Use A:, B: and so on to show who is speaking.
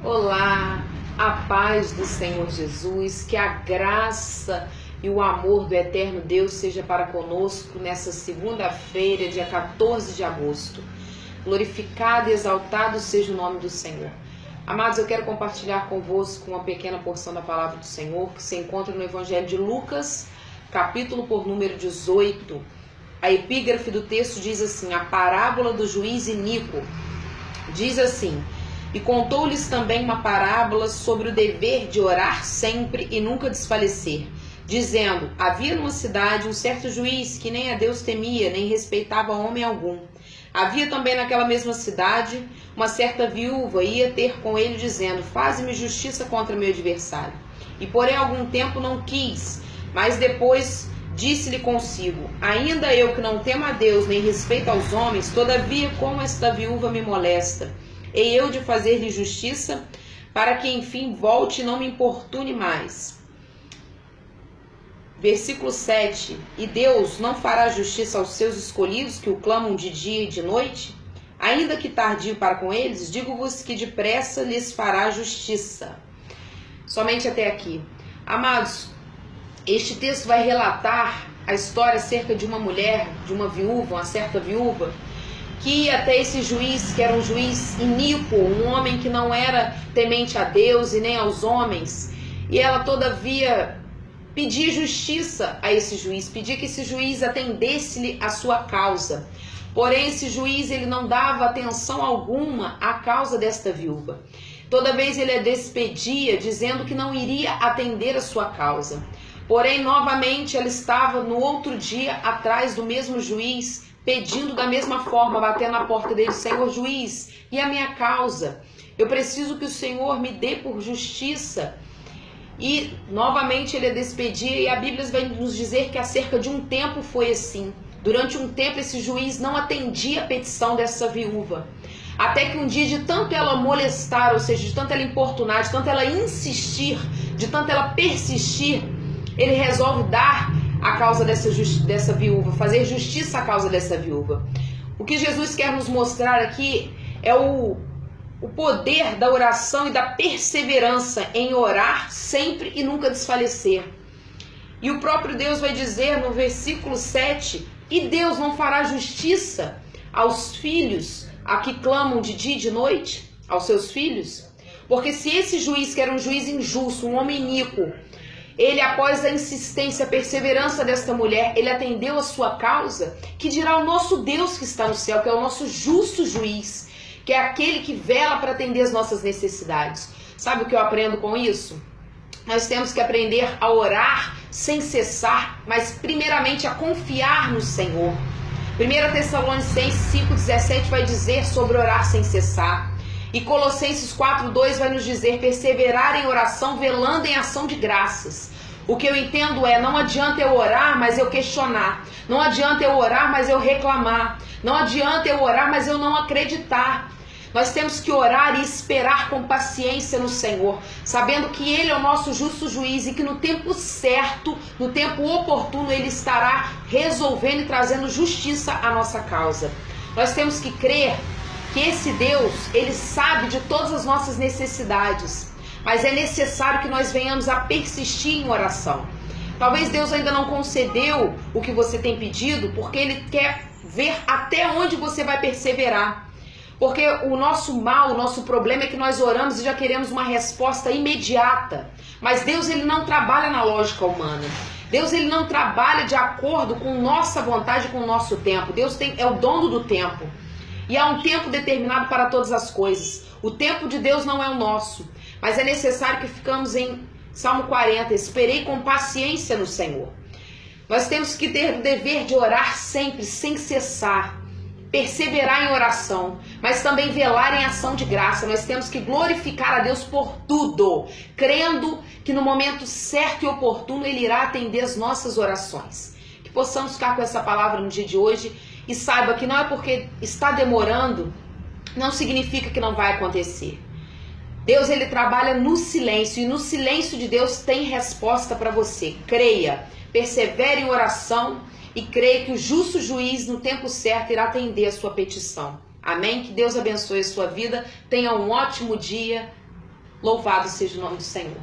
A: Olá, a paz do Senhor Jesus, que a graça e o amor do eterno Deus seja para conosco nessa segunda-feira, dia 14 de agosto. Glorificado e exaltado seja o nome do Senhor. Amados, eu quero compartilhar convosco uma pequena porção da palavra do Senhor, que se encontra no Evangelho de Lucas, capítulo por número 18. A epígrafe do texto diz assim: a parábola do juiz iníquo. Diz assim: e contou-lhes também uma parábola sobre o dever de orar sempre e nunca desfalecer, dizendo: havia numa cidade um certo juiz que nem a Deus temia, nem respeitava homem algum. Havia também naquela mesma cidade uma certa viúva, ia ter com ele dizendo: faze-me justiça contra meu adversário. E porém algum tempo não quis, mas depois disse-lhe consigo: ainda eu que não temo a Deus nem respeito aos homens, todavia como esta viúva me molesta, hei eu de fazer-lhe justiça, para que enfim volte e não me importune mais. Versículo 7. E Deus não fará justiça aos seus escolhidos, que o clamam de dia e de noite? Ainda que tardio para com eles, digo-vos que depressa lhes fará justiça. Somente até aqui. Amados, este texto vai relatar a história acerca de uma mulher, de uma viúva, uma certa viúva, que ia até esse juiz, que era um juiz iníquo, um homem que não era temente a Deus e nem aos homens, e ela todavia pedia justiça a esse juiz, pedia que esse juiz atendesse-lhe a sua causa. Porém, esse juiz ele não dava atenção alguma à causa desta viúva. Toda vez ele a despedia, dizendo que não iria atender a sua causa. Porém, novamente, ela estava no outro dia atrás do mesmo juiz, pedindo da mesma forma, batendo na porta dele: Senhor juiz, e a minha causa? Eu preciso que o Senhor me dê por justiça. E novamente ele a despedia, e a Bíblia vai nos dizer que há cerca de um tempo foi assim. Durante um tempo esse juiz não atendia a petição dessa viúva. Até que um dia, de tanto ela molestar, ou seja, de tanto ela importunar, de tanto ela insistir, de tanto ela persistir, ele resolve dar a causa dessa viúva, fazer justiça à causa dessa viúva. O que Jesus quer nos mostrar aqui é o poder da oração e da perseverança em orar sempre e nunca desfalecer. E o próprio Deus vai dizer no versículo 7, e Deus não fará justiça aos filhos a que clamam de dia e de noite, aos seus filhos? Porque se esse juiz, que era um juiz injusto, um homem iníquo, ele, após a insistência, a perseverança desta mulher, ele atendeu a sua causa, que dirá o nosso Deus que está no céu, que é o nosso justo juiz, que é aquele que vela para atender as nossas necessidades. Sabe o que eu aprendo com isso? Nós temos que aprender a orar sem cessar, mas primeiramente a confiar no Senhor. 1 Tessalonicenses 5,17 vai dizer sobre orar sem cessar. E Colossenses 4,2 vai nos dizer: perseverar em oração, velando em ação de graças. O que eu entendo é: não adianta eu orar, mas eu questionar. Não adianta eu orar, mas eu reclamar. Não adianta eu orar, mas eu não acreditar. Nós temos que orar e esperar com paciência no Senhor, sabendo que Ele é o nosso justo juiz e que no tempo certo, no tempo oportuno, Ele estará resolvendo e trazendo justiça à nossa causa. Nós temos que crer que esse Deus, Ele sabe de todas as nossas necessidades, mas é necessário que nós venhamos a persistir em oração. Talvez Deus ainda não concedeu o que você tem pedido, porque Ele quer ver até onde você vai perseverar. Porque o nosso mal, o nosso problema é que nós oramos e já queremos uma resposta imediata. Mas Deus, Ele não trabalha na lógica humana. Deus, Ele não trabalha de acordo com nossa vontade, com o nosso tempo. Deus é o dono do tempo. E há um tempo determinado para todas as coisas. O tempo de Deus não é o nosso. Mas é necessário que ficamos em Salmo 40. Esperei com paciência no Senhor. Nós temos que ter o dever de orar sempre, sem cessar. Perseverar em oração, mas também velar em ação de graça. Nós temos que glorificar a Deus por tudo, crendo que no momento certo e oportuno Ele irá atender as nossas orações. Que possamos ficar com essa palavra no dia de hoje e saiba que não é porque está demorando, não significa que não vai acontecer. Deus, Ele trabalha no silêncio, e no silêncio de Deus tem resposta para você. Creia, persevere em oração e creia que o justo juiz no tempo certo irá atender a sua petição. Amém? Que Deus abençoe a sua vida. Tenha um ótimo dia. Louvado seja o nome do Senhor.